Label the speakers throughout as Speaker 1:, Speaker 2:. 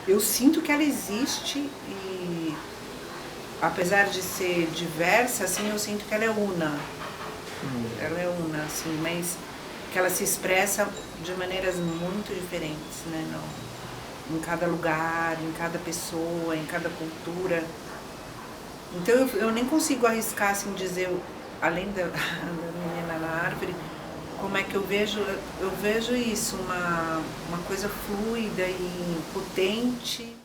Speaker 1: eu sinto que ela existe e, apesar de ser diversa, assim, eu sinto que ela é una. Ela é una, assim, mas que ela se expressa de maneiras muito diferentes, né? Em cada lugar, em cada pessoa, em cada cultura. Então eu nem consigo arriscar, assim, dizer, além da menina na árvore, como é que eu vejo isso, uma coisa fluida e potente.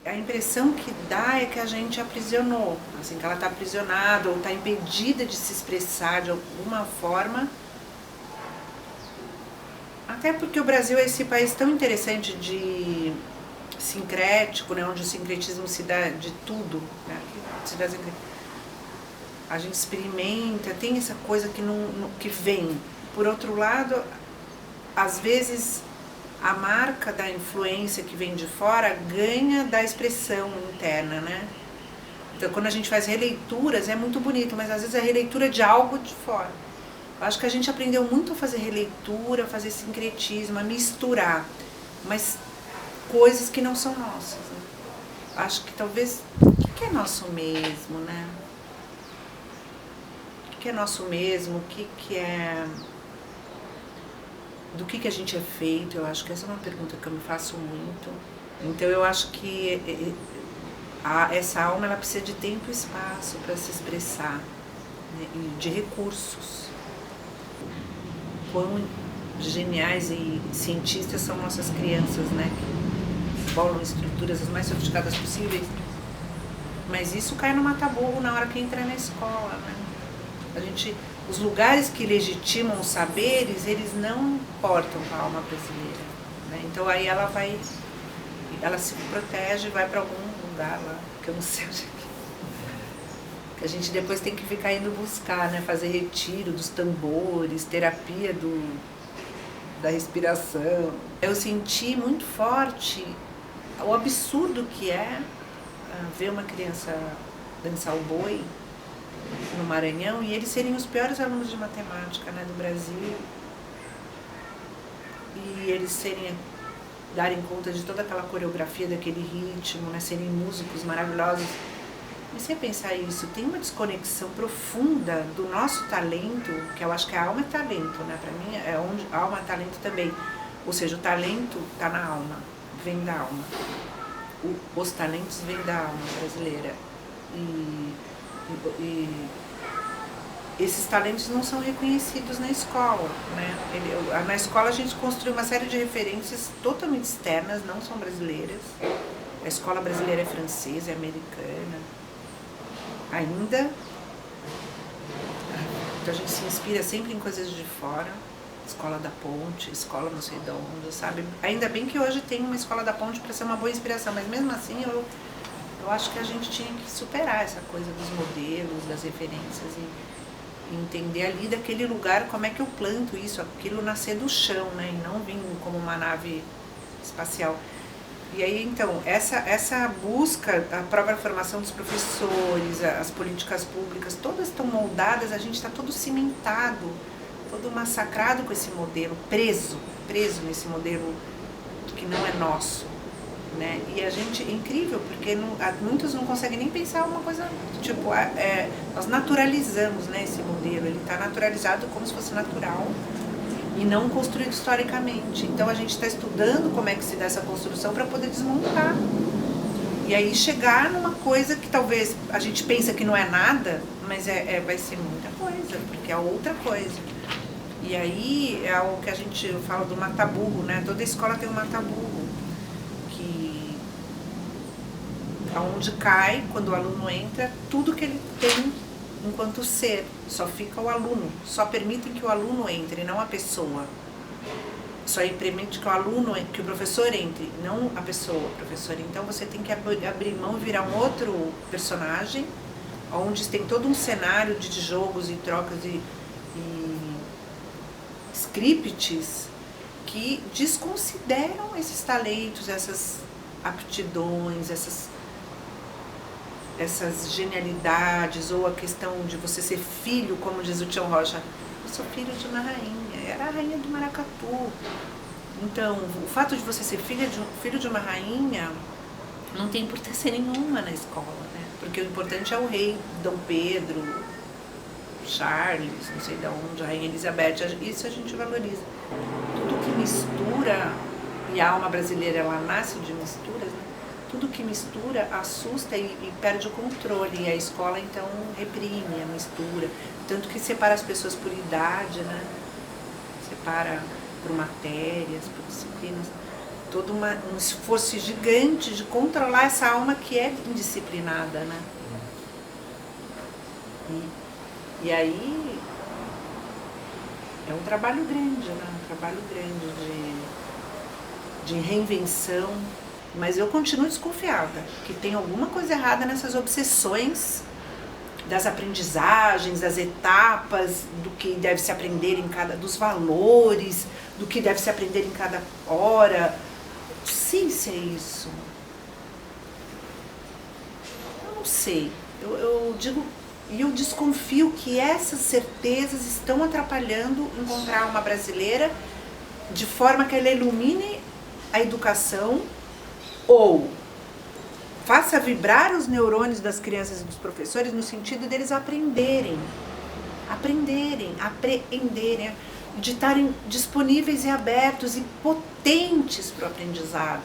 Speaker 1: A impressão que dá é que a gente aprisionou, assim, que ela está aprisionada ou está impedida de se expressar de alguma forma. Até porque o Brasil é esse país tão interessante de sincrético, né, onde o sincretismo se dá de tudo, né, a gente experimenta, tem essa coisa que, que vem. Por outro lado, às vezes a marca da influência que vem de fora ganha da expressão interna, né? Então, quando a gente faz releituras, é muito bonito, mas às vezes é releitura de algo de fora. Eu acho que a gente aprendeu muito a fazer releitura, a fazer sincretismo, a misturar, mas coisas que não são nossas, né? Acho que talvez, o que é nosso mesmo, né? O que é nosso mesmo, o que é... Do que a gente é feito, eu acho que essa é uma pergunta que eu me faço muito. Então eu acho que essa alma ela precisa de tempo e espaço para se expressar, né? E de recursos. Quão geniais e cientistas são nossas crianças, né? Que bolam estruturas as mais sofisticadas possíveis. Mas isso cai no mata-burro na hora que entra na escola, né? Os lugares que legitimam os saberes, eles não portam para a alma brasileira, né? Então aí ela se protege e vai para algum lugar lá, que eu não sei onde é que a gente depois tem que ficar indo buscar, né? Fazer retiro dos tambores, terapia da respiração. Eu senti muito forte o absurdo que é ver uma criança dançar o boi no Maranhão e eles serem os piores alunos de matemática, né, do Brasil, e eles darem conta de toda aquela coreografia, daquele ritmo, né, serem músicos maravilhosos. E se você pensar isso, tem uma desconexão profunda do nosso talento, que eu acho que a alma é talento, né, para mim é onde a alma é talento também, ou seja, o talento está na alma, vem da alma, os talentos vêm da alma brasileira. E esses talentos não são reconhecidos na escola, né? Na escola a gente construi uma série de referências totalmente externas, não são brasileiras. A escola brasileira é francesa, é americana, ainda. Então a gente se inspira sempre em coisas de fora. Escola da Ponte, escola não sei de onde, sabe? Ainda bem que hoje tem uma escola da Ponte para ser uma boa inspiração, mas mesmo assim eu acho que a gente tinha que superar essa coisa dos modelos, das referências e entender ali daquele lugar como é que eu planto isso, aquilo nascer do chão, né? E não vir como uma nave espacial. E aí, então, essa busca, a própria formação dos professores, as políticas públicas, todas estão moldadas, a gente está todo cimentado, todo massacrado com esse modelo, preso nesse modelo que não é nosso. Né? E a gente, é incrível, porque muitos não conseguem nem pensar uma coisa, tipo, nós naturalizamos, né, esse modelo, ele está naturalizado como se fosse natural e não construído historicamente. Então a gente está estudando como é que se dá essa construção para poder desmontar. E aí chegar numa coisa que talvez a gente pensa que não é nada, mas vai ser muita coisa, porque é outra coisa. E aí é o que eu falo do mata-burro, né? Toda escola tem um mata-burro. Onde cai, quando o aluno entra, tudo que ele tem enquanto ser. Só fica o aluno. Só permitem que o aluno entre, não a pessoa. Só permite que que o professor entre, não a pessoa, o professor. Então você tem que abrir mão e virar um outro personagem, onde tem todo um cenário de jogos e trocas e scripts que desconsideram esses talentos, essas aptidões, essas genialidades, ou a questão de você ser filho, como diz o Tião Rocha, Eu sou filho de uma rainha, era a rainha do maracatu. Então, o fato de você ser filho de uma rainha não tem importância nenhuma na escola, né? Porque o importante é o rei Dom Pedro, Charles, não sei de onde, a rainha Elizabeth, isso a gente valoriza. Tudo que mistura, e a alma brasileira ela nasce de misturas, né? Tudo que mistura assusta e perde o controle, e a escola então reprime a mistura, tanto que separa as pessoas por idade, né? Separa por matérias, por disciplinas, todo um esforço gigante de controlar essa alma que é indisciplinada, né? E aí é um trabalho grande, né? Um trabalho grande de reinvenção, mas eu continuo desconfiada que tem alguma coisa errada nessas obsessões das aprendizagens, das etapas, do que deve se aprender dos valores, do que deve se aprender em cada hora. Não sei se é isso. Eu não sei. Eu digo, e eu desconfio que essas certezas estão atrapalhando encontrar uma brasileira de forma que ela ilumine a educação ou faça vibrar os neurônios das crianças e dos professores no sentido deles aprenderem, de estarem disponíveis e abertos e potentes para o aprendizado.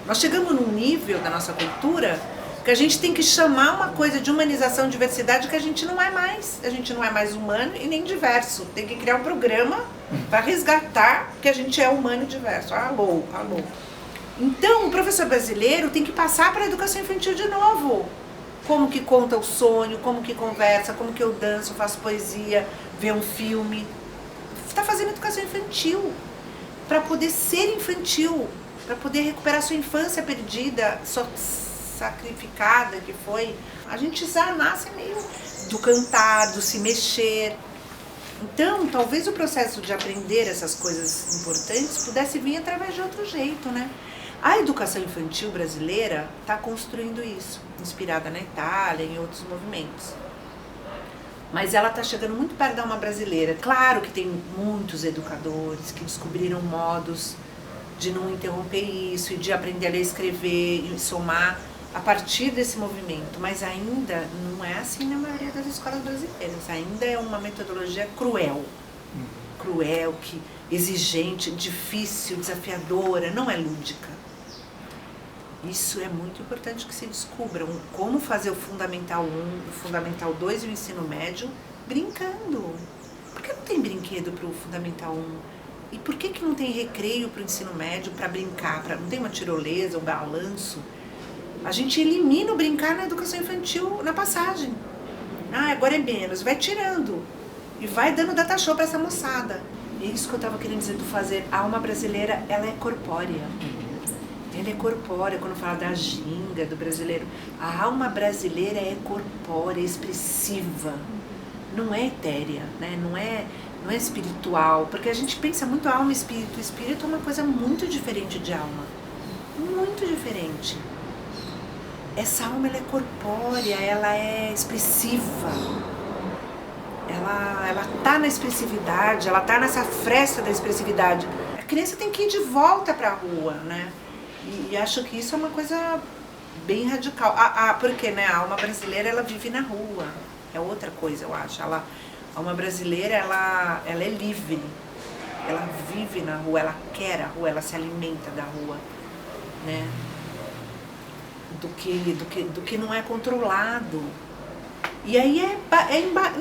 Speaker 1: Nós chegamos num nível da nossa cultura que a gente tem que chamar uma coisa de humanização, diversidade, que a gente não é mais. A gente não é mais humano e nem diverso. Tem que criar um programa para resgatar que a gente é humano e diverso. Alô. Então, o professor brasileiro tem que passar para a educação infantil de novo. Como que conta o sonho, como que conversa, como que eu danço, faço poesia, vê um filme. Está fazendo educação infantil para poder ser infantil, para poder recuperar sua infância perdida, sua sacrificada que foi. A gente já nasce meio do cantar, do se mexer. Então, talvez o processo de aprender essas coisas importantes pudesse vir através de outro jeito, né? A educação infantil brasileira está construindo isso, inspirada na Itália e em outros movimentos. Mas ela está chegando muito perto da alma brasileira. Claro que tem muitos educadores que descobriram modos de não interromper isso e de aprender a ler e escrever e somar a partir desse movimento. Mas ainda não é assim na maioria das escolas brasileiras. Ainda é uma metodologia cruel, exigente, difícil, desafiadora, não é lúdica. Isso é muito importante que se descubram como fazer o Fundamental 1, o Fundamental 2 e o ensino médio brincando. Por que não tem brinquedo para o Fundamental 1? E por que não tem recreio para o ensino médio para brincar? Não tem uma tirolesa, um balanço? A gente elimina o brincar na educação infantil na passagem. Agora é menos. Vai tirando. E vai dando data show para essa moçada. É isso que eu estava querendo dizer do fazer. A alma brasileira, ela é corpórea. Ela é corpórea, quando fala da ginga, do brasileiro. A alma brasileira é corpórea, expressiva. Não é etérea, né? Não é espiritual. Porque a gente pensa muito alma e espírito. O espírito é uma coisa muito diferente de alma. Muito diferente. Essa alma, ela é corpórea, ela é expressiva. Ela tá na expressividade, ela tá nessa fresta da expressividade. A criança tem que ir de volta para a rua, né? E acho que isso é uma coisa bem radical. Porque, né, a alma brasileira, ela vive na rua. É outra coisa, eu acho. A alma brasileira, ela é livre. Ela vive na rua, ela quer a rua, ela se alimenta da rua, né? Do que não é controlado. E aí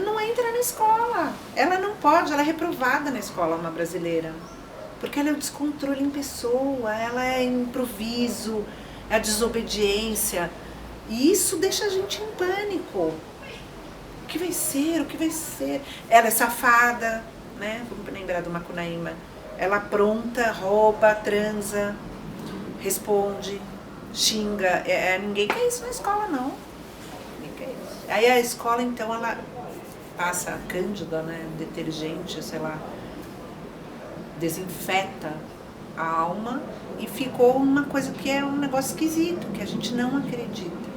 Speaker 1: não entra na escola. Ela não pode, ela é reprovada na escola, uma brasileira. Porque ela é o descontrole em pessoa, ela é improviso, é a desobediência. E isso deixa a gente em pânico. O que vai ser? O que vai ser? Ela é safada, né? Vamos lembrar do Macunaíma. Ela apronta, rouba, transa, responde, xinga. Ninguém quer isso na escola, não. Ninguém quer isso. Aí a escola, então, ela passa cândida, né? Detergente, sei lá. Desinfeta a alma e ficou uma coisa que é um negócio esquisito, que a gente não acredita.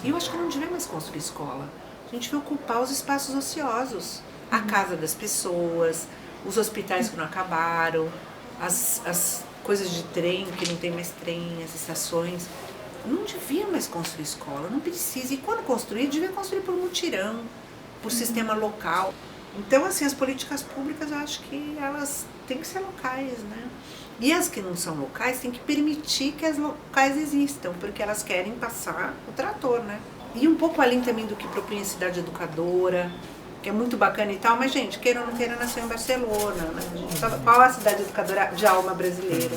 Speaker 1: E eu acho que não devia mais construir escola. A gente vai ocupar os espaços ociosos. a casa das pessoas, os hospitais que não acabaram, as coisas de trem, que não tem mais trem, as estações. Não devia mais construir escola, não precisa. E quando construir, devia construir por mutirão, por sistema local. Então, assim, as políticas públicas, eu acho que elas têm que ser locais, né? E as que não são locais, tem que permitir que as locais existam, porque elas querem passar o trator, né? E um pouco além também do que propõe a cidade educadora, que é muito bacana e tal, mas, gente, queira ou não queira, nasceu em Barcelona, né? Qual a cidade educadora de alma brasileira?